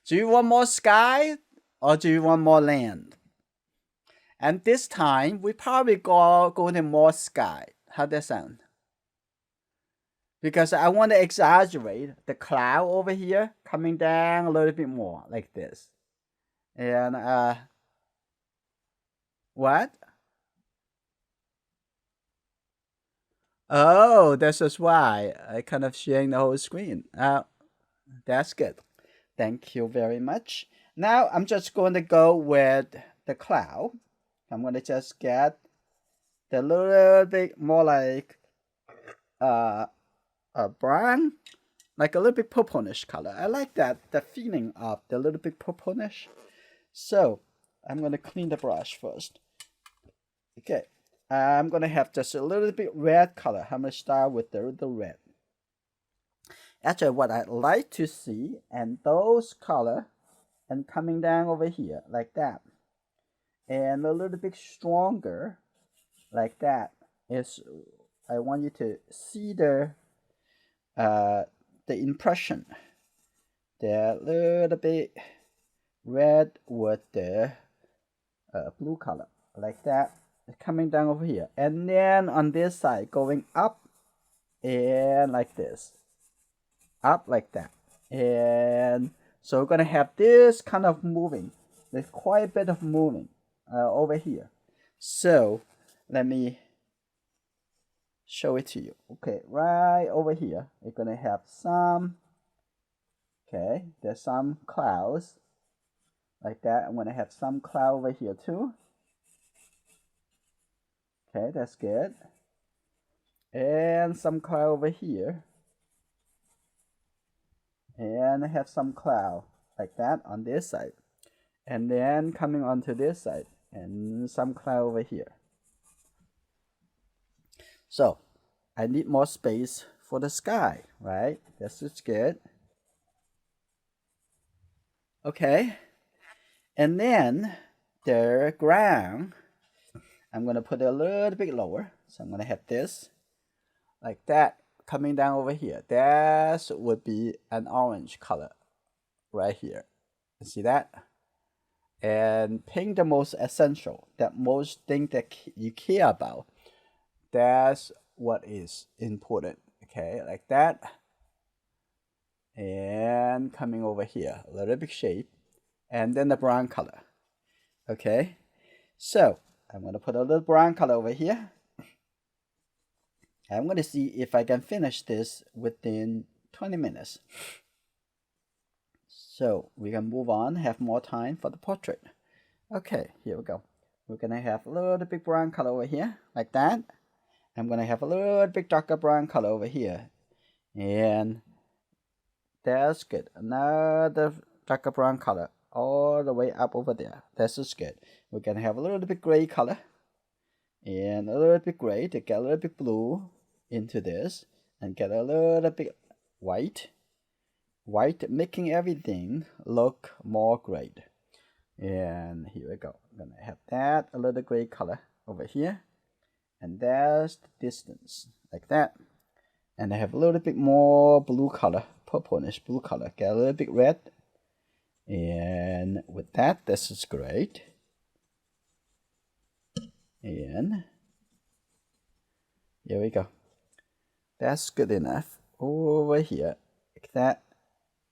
Do you want more sky or do you want more land? And this time, we probably go to more sky. How that sound? Because I want to exaggerate the cloud over here coming down a little bit more like this. And what? Oh, this is why I kind of sharing the whole screen. That's good. Thank you very much. Now I'm just going to go with the cloud. I'm going to just get the little bit more like a brown, like a little bit purplish color. I like that, the feeling of the little bit purplish. So I'm going to clean the brush first. Okay, I'm going to have just a little bit red color. I'm going to start with the red. Actually, what I'd like to see, and those color, and coming down over here like that, and a little bit stronger like that, is I want you to see the impression, the little bit red with the blue color like that, coming down over here, and then on this side going up and like this, up like that. And so we're gonna have this kind of moving. There's quite a bit of moving over here. So let me show it to you. Okay, right over here, we're gonna have some, okay, there's some clouds like that. I'm gonna have some cloud over here too. Okay, that's good. And some cloud over here. And I have some cloud like that on this side. And then coming onto this side. And some cloud over here. So, I need more space for the sky, right? This is good. Okay. And then the ground, I'm going to put it a little bit lower. So I'm going to have this like that coming down over here. That would be an orange color right here. You see that? And pink, the most essential, that most thing that you care about. That's what is important. Okay, like that. And coming over here, a little bit shape. And then the brown color. Okay, so I'm going to put a little brown color over here. I'm going to see if I can finish this within 20 minutes. So we can move on, have more time for the portrait. Okay, here we go. We're going to have a little bit brown color over here, like that. I'm going to have a little bit darker brown color over here. And that's good. Another darker brown color all the way up over there. This is good. We're going to have a little bit gray color. And a little bit gray to get a little bit blue into this, and get a little bit white, making everything look more great. And here we go. I'm gonna have that a little gray color over here, and that's the distance like that. And I have a little bit more blue color, purplish blue color. Get a little bit red, and with that, this is great. And here we go. That's good enough. Over here, like that,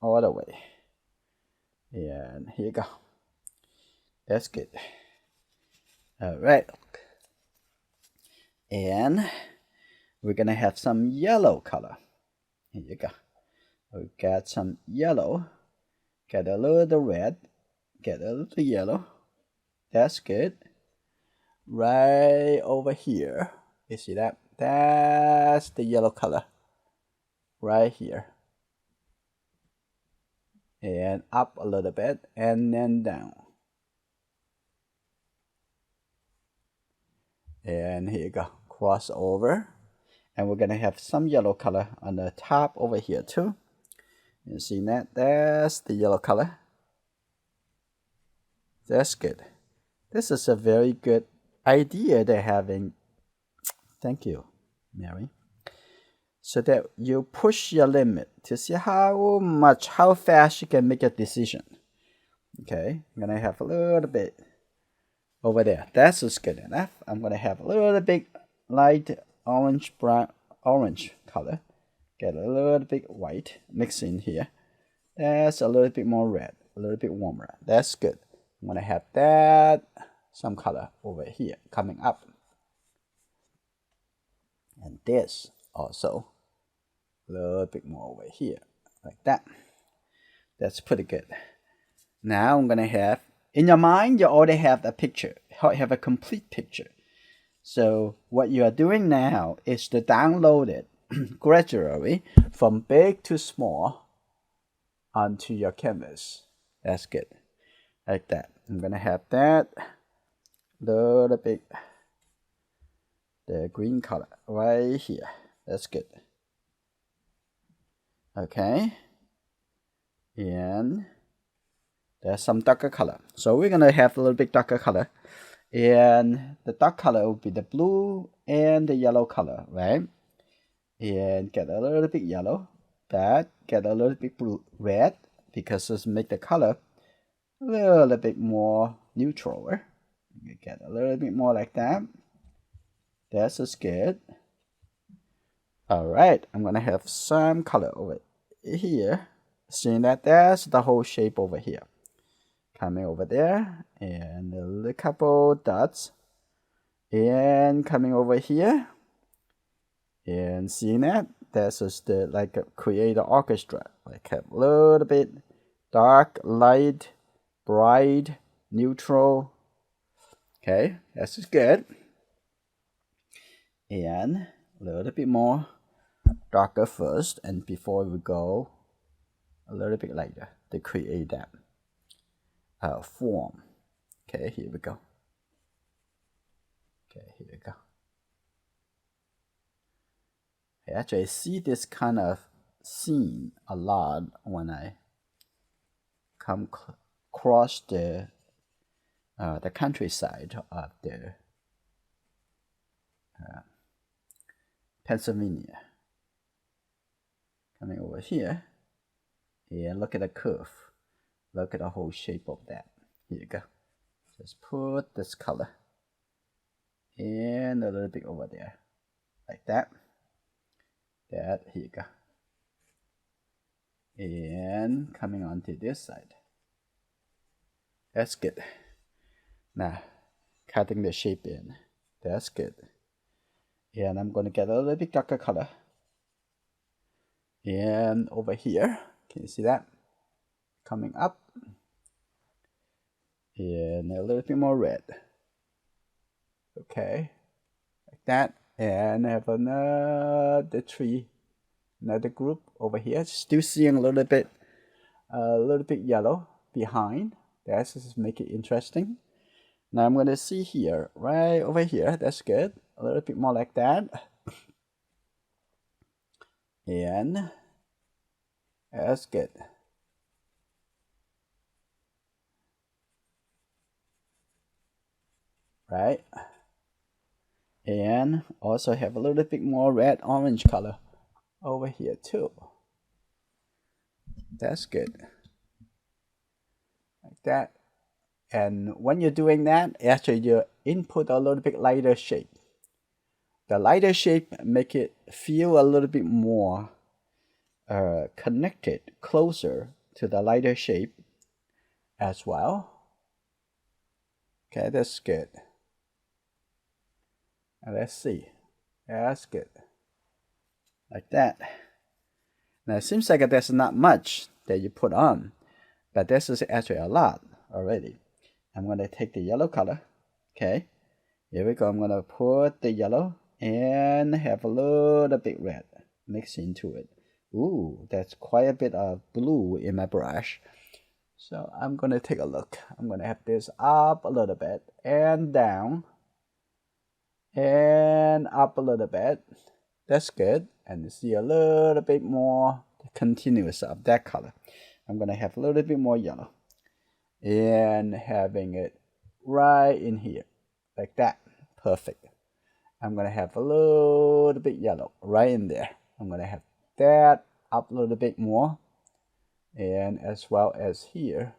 all the way. And here you go. That's good. All right. And we're gonna have some yellow color. Here you go. We got some yellow. Get a little red. Get a little yellow. That's good. Right over here. You see that? That's the yellow color. Right here. And up a little bit and then down. And here you go. Cross over. And we're gonna have some yellow color on the top over here too. You see that? That's the yellow color. That's good. This is a very good idea they're having. Thank you, Mary. So that you push your limit to see how fast you can make a decision. Okay, I'm gonna have a little bit over there. That's just good enough. I'm gonna have a little bit light orange, orange color. Get a little bit white mix in here. That's a little bit more red, a little bit warmer. That's good. I'm gonna have that some color over here coming up. And this also a little bit more over here, like that. That's pretty good. Now I'm gonna have, in your mind, you already have the picture, have a complete picture. So what you are doing now is to download it gradually from big to small onto your canvas. That's good. Like that. I'm gonna have that little bit, the green color right here. That's good. Okay. And there's some darker color. So we're gonna have a little bit darker color. And the dark color will be the blue and the yellow color, right? And get a little bit yellow. That, get a little bit blue, red, because this make the color a little bit more neutral. You get a little bit more like that. That's just good. All right, I'm gonna have some color over here. Seeing that there's the whole shape over here. Coming over there, and a little couple dots, and coming over here, and seeing that that's just the, like create an orchestra, like a little bit dark, light, bright, neutral. Okay, that's just good. And a little bit more darker first, and before we go a little bit lighter to create that form. Okay, here we go. Okay, here we go. I actually see this kind of scene a lot when I come across the countryside of the Pennsylvania. Coming over here, and look at the curve. Look at the whole shape of that. Here you go. Just put this color and a little bit over there, like that. That, here you go. And coming onto this side. That's good. Now, cutting the shape in. That's good. And I'm going to get a little bit darker color. And over here, can you see that? Coming up. And a little bit more red. Okay, like that. And I have another tree, another group over here. Still seeing a little bit yellow behind. That's just make it interesting. Now I'm gonna see here, right over here. That's good. A little bit more like that. And that's good. Right. And also have a little bit more red orange color over here too. That's good. Like that. And when you're doing that, actually you input a little bit lighter shape. The lighter shape make it feel a little bit more connected, closer to the lighter shape as well. Okay, that's good. And let's see. That's good. Like that. Now it seems like there's not much that you put on, but this is actually a lot already. I'm going to take the yellow color. Okay, here we go. I'm going to put the yellow and have a little bit red mixed into it. Ooh, that's quite a bit of blue in my brush. So I'm going to take a look. I'm going to have this up a little bit and down and up a little bit. That's good. And you see a little bit more continuous of that color. I'm going to have a little bit more yellow and having it right in here like that. Perfect. I'm going to have a little bit yellow right in there. I'm going to have that up a little bit more, and as well as here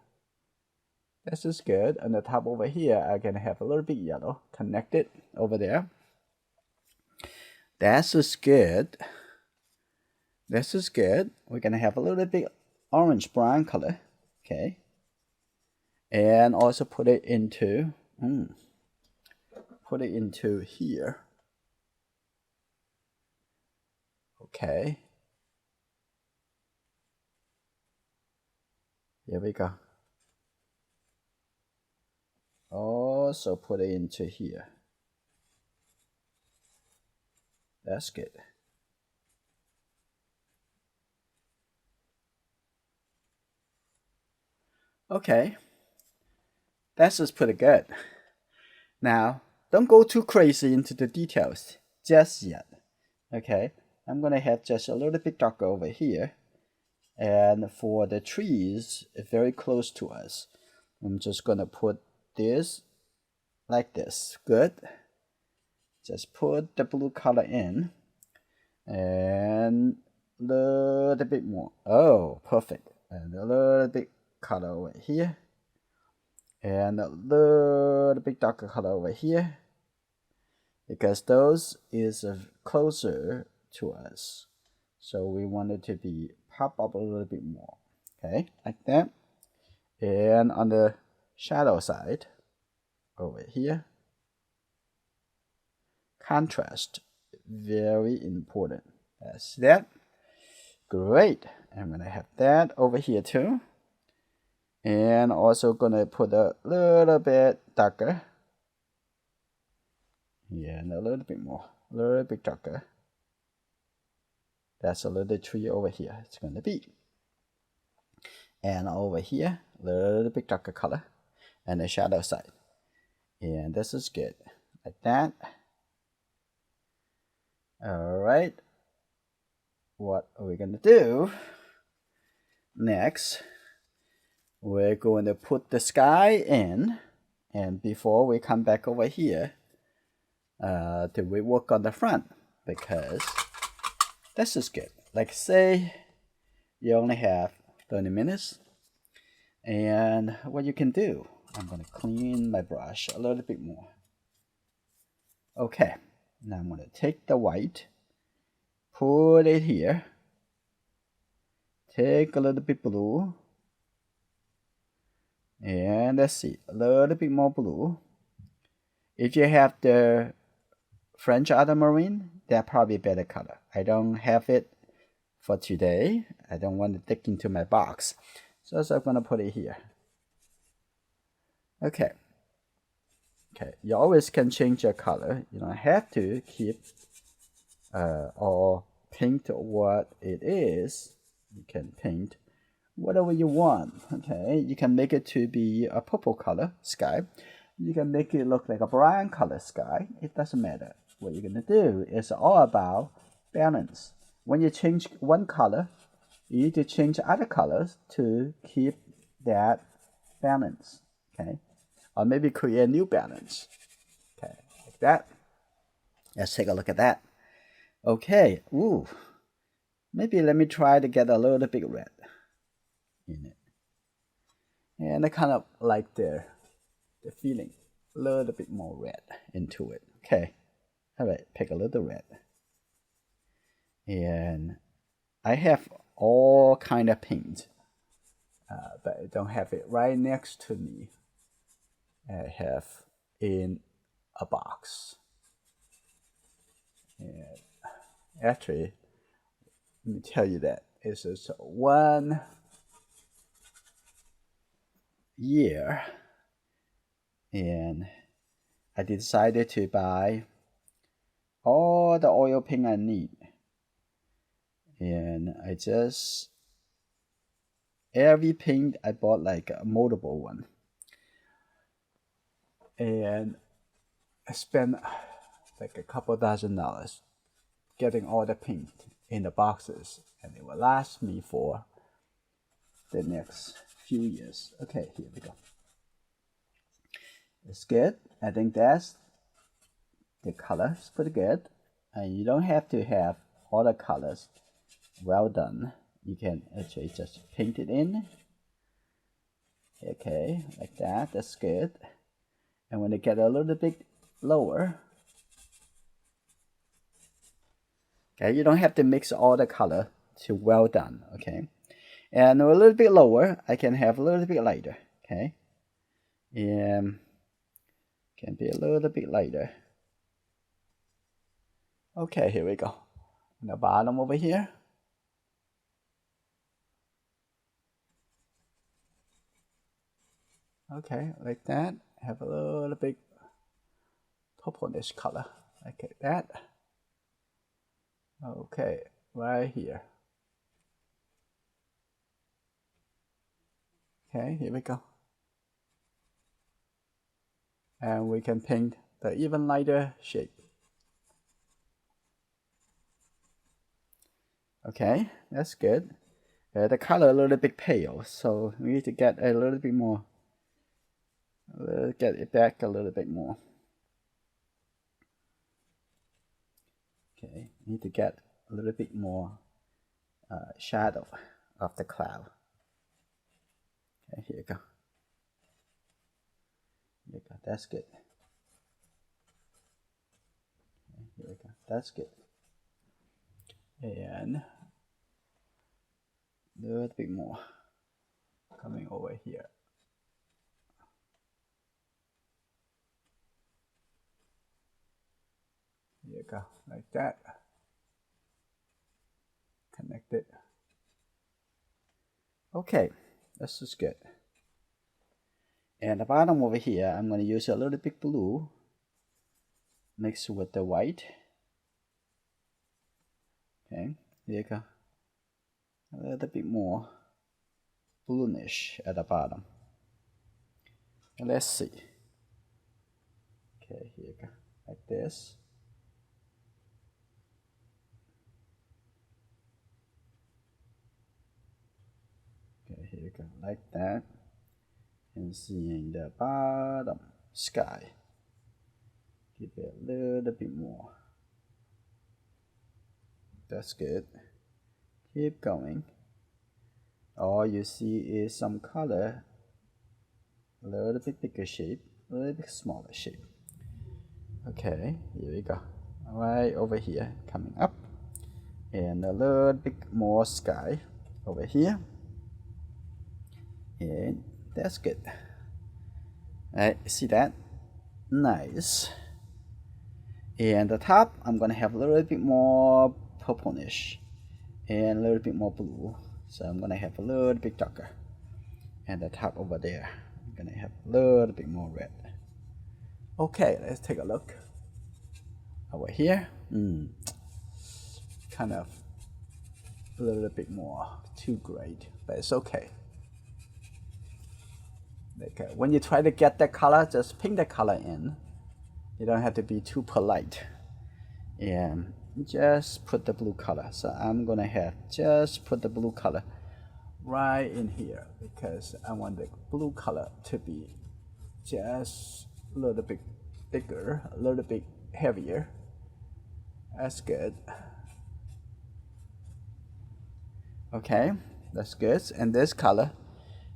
This is good. On the top over here, I can have a little bit yellow connected over there. This is good. This is good. We're gonna have a little bit orange brown color. Okay. And also put it into here. Okay. Here we go. Also put it into here. That's good. Okay. That's just pretty good. Now, don't go too crazy into the details just yet. Okay. I'm gonna have just a little bit darker over here. And for the trees very close to us, I'm just gonna put this like this. Good. Just put the blue color in and a little bit more. Oh, perfect. And a little bit color over here and a little bit darker color over here, because those is closer to us, so we want it to be pop up a little bit more. Okay, like that. And on the shadow side over here, contrast, very important. That's that. Great. I'm gonna have that over here too, and also gonna put a little bit darker. Yeah, and a little bit more, a little bit darker. That's a little tree over here. It's gonna be, and over here, a little bit darker color, and the shadow side. And this is good, like that. All right. What are we gonna do next? We're going to put the sky in, and before we come back over here, we work on the front, because this is good. Like say you only have 30 minutes, and what you can do, I'm gonna clean my brush a little bit more. Okay, now I'm gonna take the white, put it here, take a little bit blue, and let's see, a little bit more blue. If you have the French ultramarine, they're probably better color. I don't have it for today. I don't want to dig into my box, so I'm gonna put it here. Okay. Okay, you always can change your color. You don't have to keep or paint what it is. You can paint whatever you want. Okay, you can make it to be a purple color sky. You can make it look like a brown color sky. It doesn't matter. What you're gonna do is all about balance. When you change one color, you need to change other colors to keep that balance. Okay, or maybe create a new balance. Okay, like that. Let's take a look at that. Okay, ooh, maybe let me try to get a little bit red in it. And I kind of like the feeling, a little bit more red into it. Okay, all right, pick a little red. And I have all kind of paint, but I don't have it right next to me. I have in a box. And actually, let me tell you that this is 1 year, and I decided to buy all the oil paint I need, and I just every paint I bought like a multiple one, and I spent like a couple $1,000 getting all the paint in the boxes, and it will last me for the next few years. Okay, here we go. It's good. I think that's the color is pretty good, and you don't have to have all the colors well done. You can actually just paint it in, Okay, like that. That's good. And when they get a little bit lower, okay, you don't have to mix all the color to well done. Okay, and a little bit lower, I can have a little bit lighter. Okay, and can be a little bit lighter. Okay, here we go. On the bottom over here. Okay, like that. Have a little bit purplish color, like that. Okay, right here. Okay, here we go. And we can paint the even lighter shape. Okay, that's good. The color a little bit pale, so we need to get a little bit more. Get it back a little bit more. Okay, need to get a little bit more shadow of the cloud. Okay, here you go. Here you go. That's good. Okay, here we go. That's good. And a little bit more coming over here. Here you go, like that. Connect it. Okay, this is good. And the bottom over here, I'm going to use a little bit blue mixed with the white. Okay, here you go. A little bit more bluish at the bottom. And let's see. Okay, here you go, like this. Okay, here you go, like that. And seeing the bottom sky. Give it a little bit more. That's good. Keep going. All you see is some color, a little bit bigger shape, a little bit smaller shape. Okay, here we go. Right over here, coming up. And a little bit more sky over here. And that's good. Alright, see that? Nice. And the top, I'm gonna have a little bit more purplish and a little bit more blue. So I'm gonna have a little bit darker. And the top over there, I'm gonna have a little bit more red. Okay, let's take a look. Over here, kind of a little bit more too great, but it's okay. Like when you try to get that color, just paint the color in. You don't have to be too polite. And just put the blue color. So I'm gonna have just put the blue color right in here because I want the blue color to be just a little bit bigger, a little bit heavier. That's good. Okay, that's good. And this color,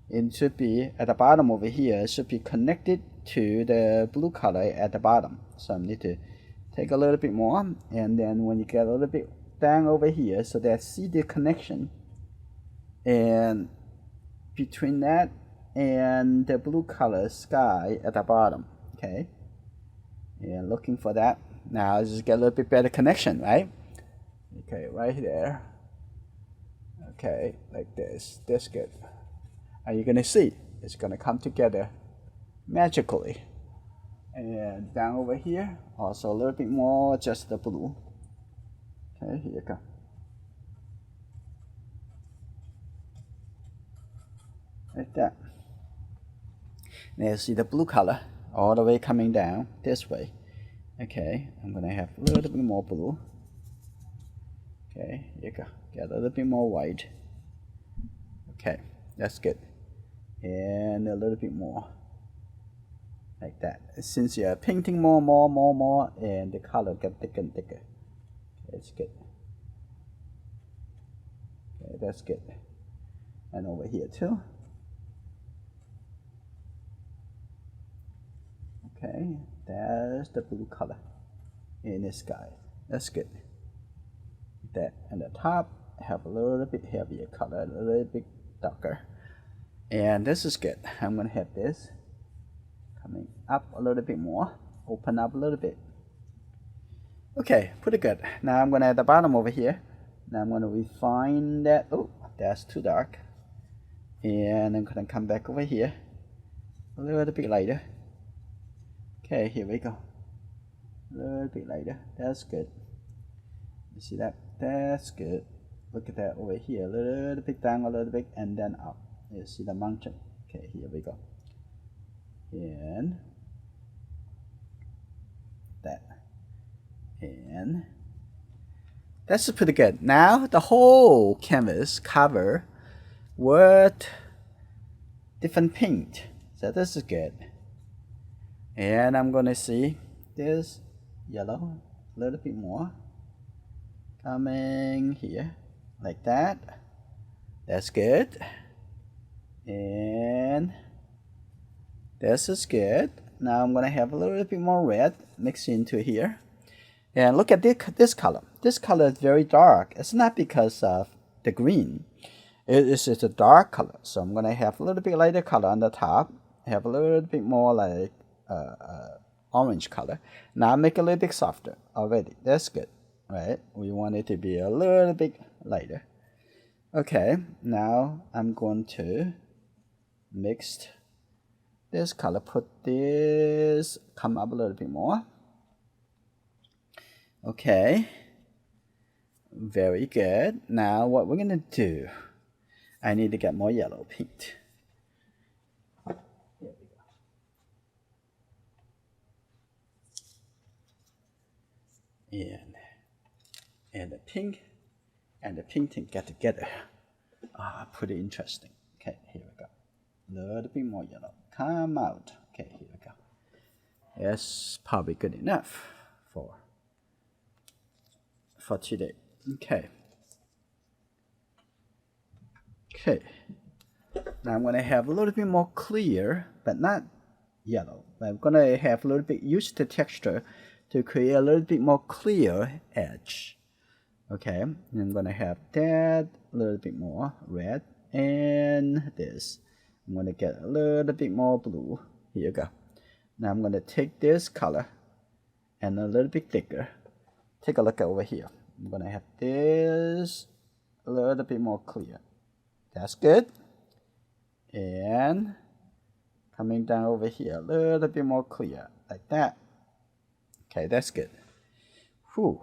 it should be at the bottom over here. It should be connected to the blue color at the bottom. So I need to take a little bit more, and then when you get a little bit down over here, so that see the connection, and between that and the blue color sky at the bottom. Okay, and looking for that. Now just get a little bit better connection, right? Okay, right there. Okay, like this. That's good. And you're gonna see it's gonna come together magically. And down over here, also a little bit more, just the blue. Okay, here you go. Like that. Now you see the blue color all the way coming down this way. Okay, I'm gonna have a little bit more blue. Okay, here you go. Get a little bit more white. Okay, that's good. And a little bit more. Like that. Since you're painting more, and the color get thicker and thicker. It's good. Okay, that's good. And over here too. That's the blue color in the sky. That's good. That and the top have a little bit heavier color, a little bit darker. And this is good. I'm gonna have this coming up a little bit more, open up a little bit. Okay, pretty good. Now I'm gonna add the bottom over here. Now I'm gonna refine that. Oh, that's too dark. And I'm gonna come back over here a little bit lighter. Okay, here we go. A little bit lighter. That's good. You see that? That's good. Look at that over here. A little bit down, a little bit, and then up. You see the mountain. Okay, here we go. And that. And that's pretty good. Now the whole canvas cover with different paint. So this is good. And I'm gonna see this yellow a little bit more coming here like that. That's good. And this is good. Now I'm gonna have a little bit more red mixed into here. And look at this color. This color is very dark. It's not because of the green. It's a dark color. So I'm gonna have a little bit lighter color on the top. Have a little bit more like orange color. Now make it a little bit softer already. That's good, right? We want it to be a little bit lighter. Okay, now I'm going to mix this color. Put this, come up a little bit more. Okay, very good. Now what we're gonna do, I need to get more yellow paint. Here we go. And the pink and the painting get together. Pretty interesting. Okay, here we go. A little bit more yellow. Come out. Okay, here we go. That's probably good enough for today. Okay. Okay. Now I'm gonna have a little bit more clear, but not yellow. I'm gonna have a little bit use the texture to create a little bit more clear edge. Okay, and I'm gonna have that a little bit more red and this. I'm gonna get a little bit more blue. Here you go. Now I'm gonna take this color and a little bit thicker. Take a look over here. I'm gonna have this a little bit more clear. That's good. And coming down over here a little bit more clear, like that. Okay, that's good. Whew.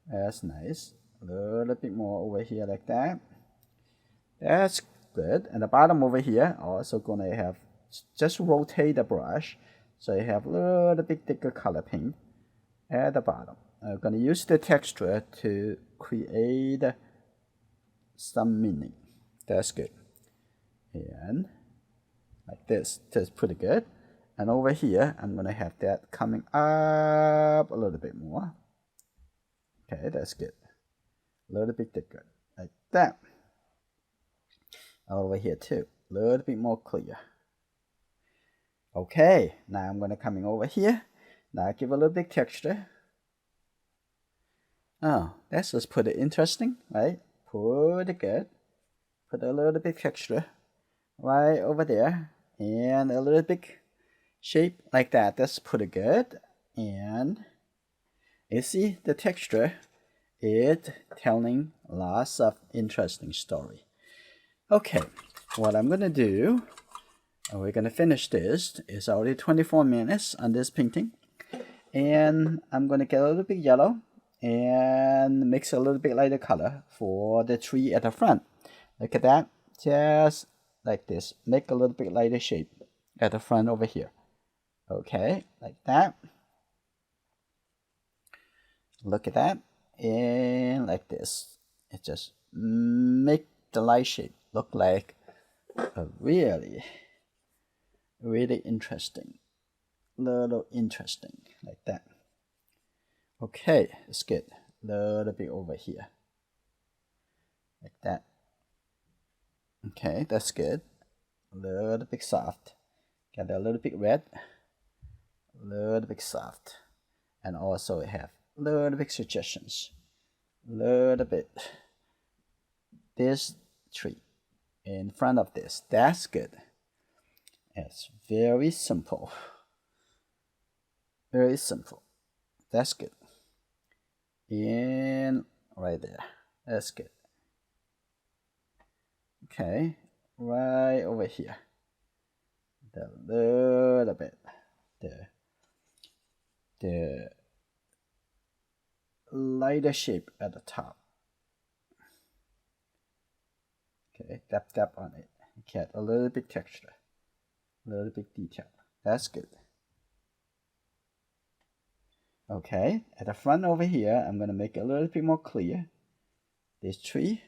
That's nice. A little bit more over here like that. That's good. And the bottom over here, also gonna have, just rotate the brush so you have a little bit thicker color paint at the bottom. I'm gonna use the texture to create some meaning. That's good. And like this, that's pretty good. And over here, I'm gonna have that coming up a little bit more. Okay, that's good. A little bit thicker, like that. Over here too, a little bit more clear. Okay, now I'm gonna coming over here. Now give a little bit texture. Oh, that's just pretty interesting, right? Pretty good. Put a little bit texture right over there, and a little bit shape like that. That's pretty good. And you see the texture, it telling lots of interesting story. Okay, what I'm gonna do, we're gonna finish this. It's already 24 minutes on this painting, and I'm gonna get a little bit yellow and mix a little bit lighter color for the tree at the front. Look at that, just like this. Make a little bit lighter shape at the front over here. Okay, like that. Look at that, and like this. It just make the light shape look like a really interesting, little interesting, like that. Okay, it's good. A little bit over here, like that. Okay, that's good. A little bit soft. Get a little bit red. a little bit soft, and also have a little bit suggestions, a little bit this tree in front of this. That's good. It's very simple. Very simple. That's good. And right there. That's good. Okay, right over here. The little bit. The lighter shape at the top. Okay, tap on it. Get a little bit texture, a little bit detail. That's good. Okay, at the front over here, I'm gonna make it a little bit more clear. This tree,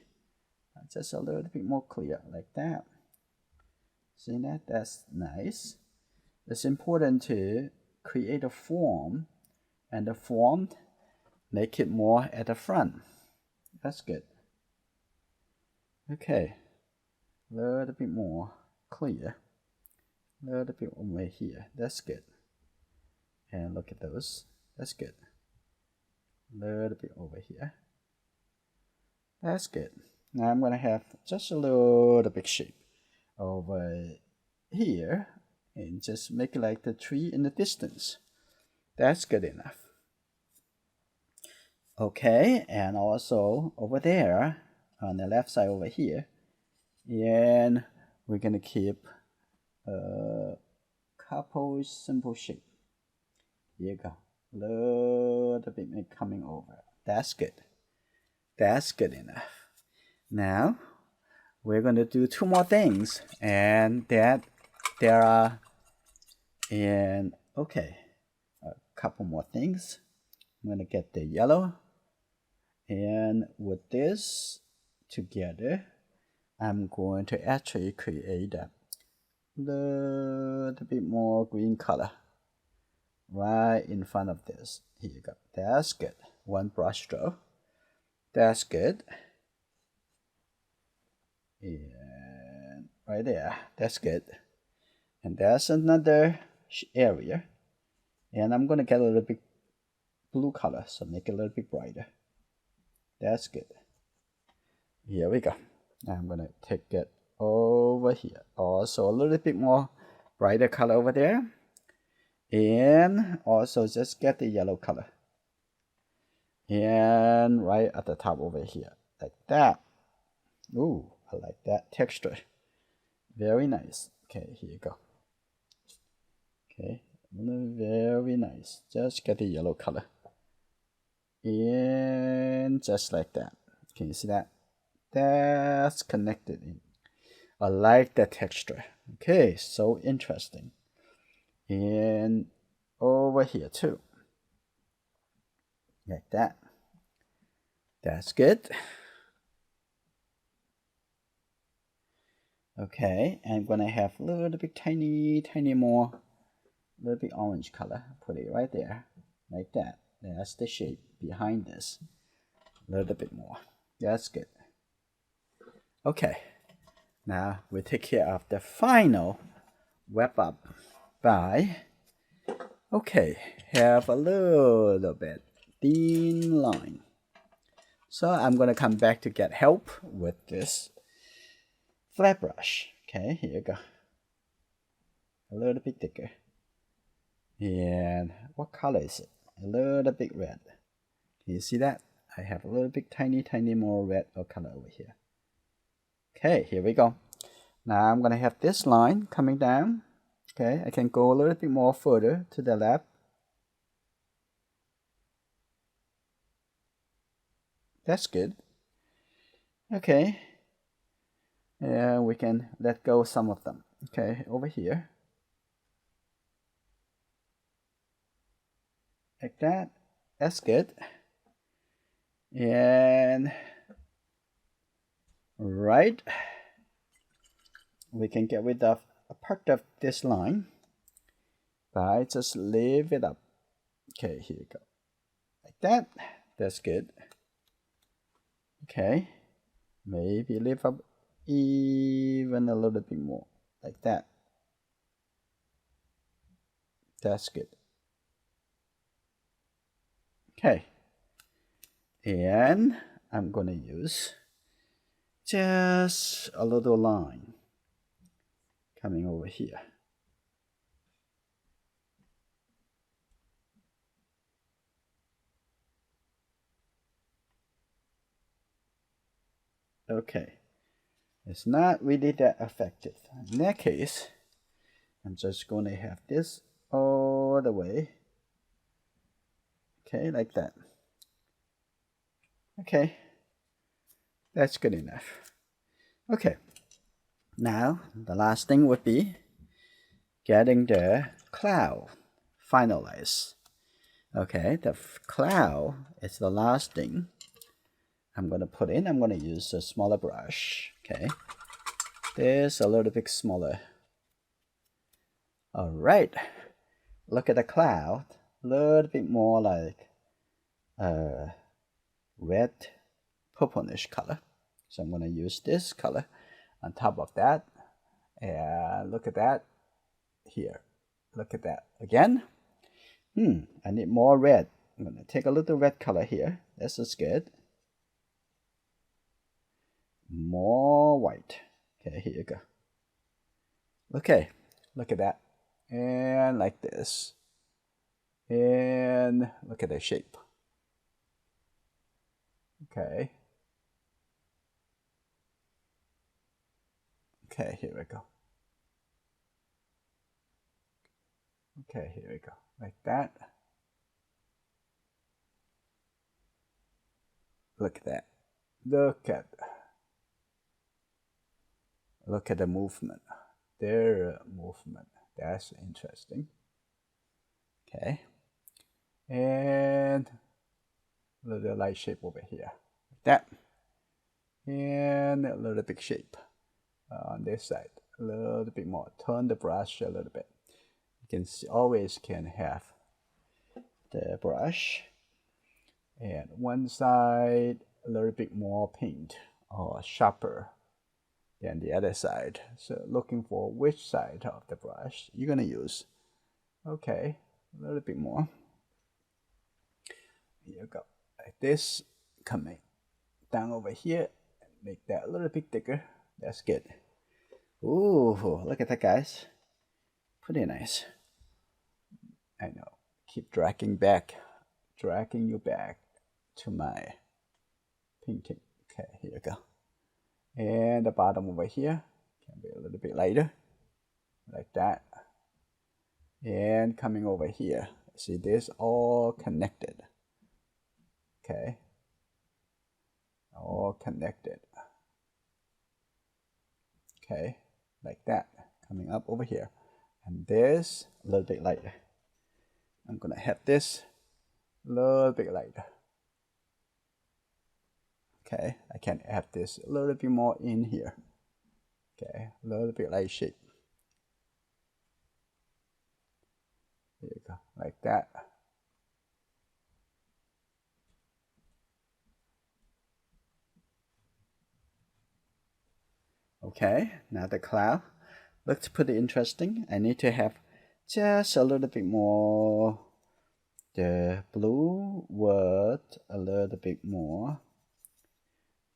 just a little bit more clear, like that. See that? That's nice. It's important to create a form, and the form, make it more at the front. That's good. Okay, a little bit more clear, a little bit over here. That's good. And look at those. That's good. A little bit over here. That's good. Now I'm gonna have just a little bit shape over here, and just make it like the tree in the distance. That's good enough. Okay, and also over there on the left side over here, and we're gonna keep a couple simple shape. Here you go. A little bit coming over. That's good. That's good enough. Now we're going to do two more things, and that there are, and okay, a couple more things. I'm going to get the yellow, and with this together, I'm going to actually create a little bit more green color right in front of this. Here you go. That's good. One brush stroke. That's good. And right there. That's good. And there's another area. And I'm going to get a little bit blue color, so make it a little bit brighter. That's good. Here we go. Now I'm going to take it over here. Also a little bit more brighter color over there. And also just get the yellow color. And right at the top over here, like that. Ooh, I like that texture. Very nice. Okay, here you go. Okay, very nice. Just get the yellow color. And just like that. Can you see that? That's connected in. I like that texture. Okay, so interesting. And over here too. Like that. That's good. Okay, I'm gonna have a little bit tiny more, a little bit orange color. Put it right there, like that. That's the shape behind this. A little bit more. That's good. Okay, now we take care of the final wrap up by, okay, have a little bit thin line. So I'm gonna come back to get help with this flat brush. Okay, here you go. A little bit thicker. And what color is it? A little bit red. Can you see that? I have a little bit tiny more red color over here. Okay, here we go. Now I'm gonna have this line coming down. Okay, I can go a little bit more further to the left. That's good. Okay. And we can let go some of them. Okay, over here. Like that. That's good. And right. We can get rid of a part of this line by just leave it up. Okay, here you go. Like that. That's good. Okay. Maybe lift up even a little bit more. Like that. That's good. Okay. And I'm going to use just a little line coming over here. Okay. It's not really that effective. In that case, I'm just going to have this all the way. Okay, like that. Okay. That's good enough. Okay. Now, the last thing would be getting the cloud finalized. Okay, the cloud is the last thing I'm going to put in. I'm going to use a smaller brush. Okay, this a little bit smaller. All right, look at the cloud. A little bit more like red purplish color. So I'm going to use this color on top of that. And look at that here. Look at that again. I need more red. I'm going to take a little red color here. This is good. More white. Okay, here you go. Okay, look at that. And like this. And look at the shape. Okay. Okay, here we go. Okay, here we go. Like that. Look at that. Look at the movement. Their movement. That's interesting. Okay. And a little light shape over here. Like that. And a little big shape on this side. A little bit more. Turn the brush a little bit. You can see, always can have the brush. And one side a little bit more paint or sharper than the other side. So looking for which side of the brush you're going to use. Okay, a little bit more. Here you go. Like this, coming down over here. Make that a little bit thicker. That's good. Ooh, look at that, guys. Pretty nice. I know. Keep dragging you back to my painting. Okay, here you go. And the bottom over here can be a little bit lighter, like that. And coming over here, see this all connected. Okay, all connected. Okay, like that. Coming up over here, and this a little bit lighter. I'm gonna have this a little bit lighter. Okay, I can add this a little bit more in here. Okay, a little bit light shape. There you go, like that. Okay, now the cloud looks pretty interesting. I need to have just a little bit more the blue word, a little bit more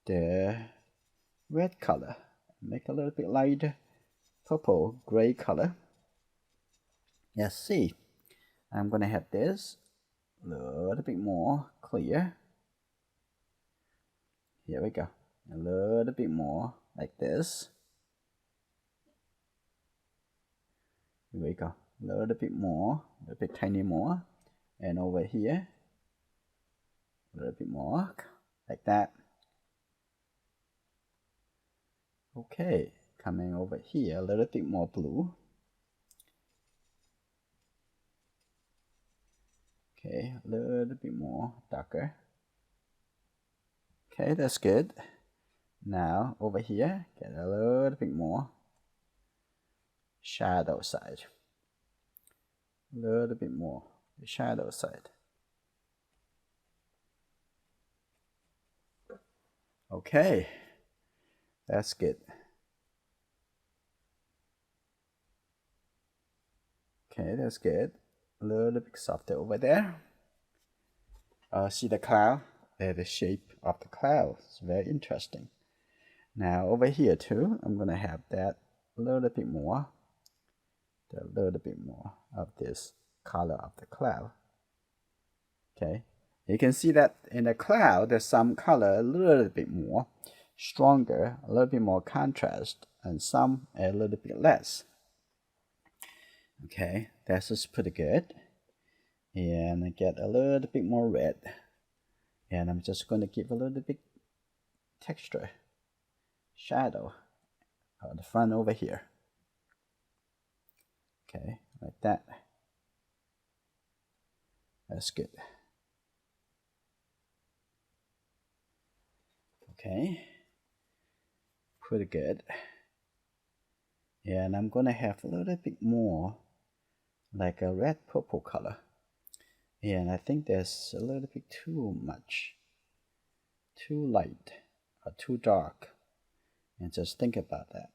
the red color. Make a little bit lighter purple gray color. Let's see. I'm gonna have this a little bit more clear. Here we go. A little bit more like this. Here we go. A little bit more, a little bit tiny more. And over here, a little bit more like that. Okay, coming over here, a little bit more blue. Okay, a little bit more darker. Okay, that's good. Now over here, get a little bit more shadow side. A little bit more the shadow side. Okay, that's good. Okay, that's good. A little bit softer over there. See the cloud? The shape of the cloud. It's very interesting. Now over here too, I'm gonna have that a little bit more. A little bit more of this color of the cloud. Okay, you can see that in the cloud there's some color a little bit more stronger, a little bit more contrast, and some a little bit less. Okay, that's just pretty good. And I get a little bit more red, and I'm just going to give a little bit texture shadow on the front over here. Okay, like that. That's good. Okay, pretty good. And I'm gonna have a little bit more like a red purple color. And I think there's a little bit too much, too light or too dark. And just think about that.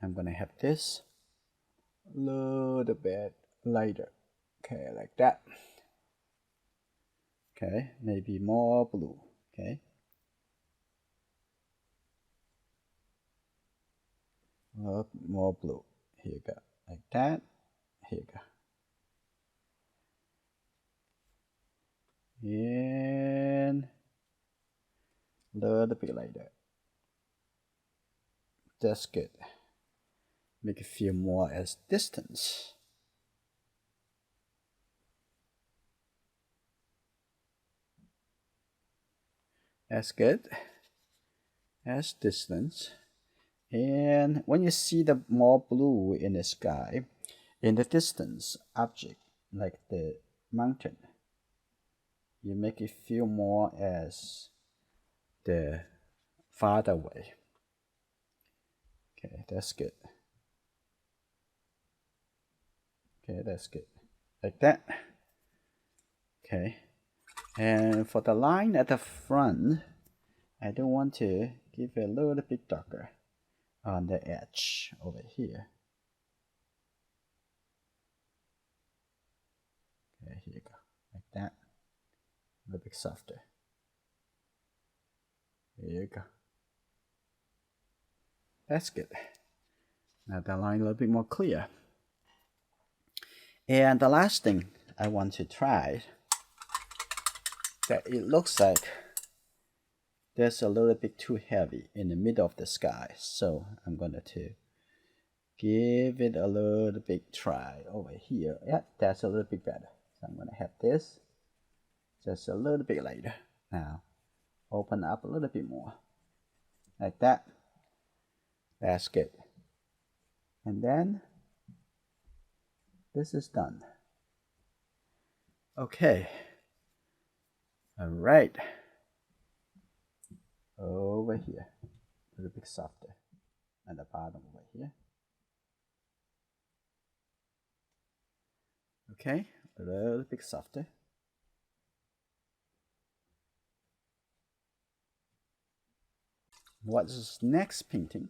I'm gonna have this a little bit lighter. Okay, like that. Okay, maybe more blue. Okay. More blue. Here you go. Like that. Here you go. And a little bit lighter. That's good. Make it feel more as distance. That's good. As distance. And when you see the more blue in the sky, in the distance object, like the mountain, you make it feel more as the farther away. Okay, that's good. Okay, that's good. Like that. Okay. And for the line at the front, I don't want to give it a little bit darker on the edge over here. Okay, here you go. Like that. A little bit softer. There you go. That's good. Now the line a little bit more clear. And the last thing I want to try, that it looks like there's a little bit too heavy in the middle of the sky. So I'm going to give it a little bit try over here. Yeah, that's a little bit better. So I'm going to have this just a little bit lighter. Now open up a little bit more. Like that. That's good. And then this is done. Okay. All right. Over here. A little bit softer. At the bottom over here. Okay. A little bit softer. What's next painting?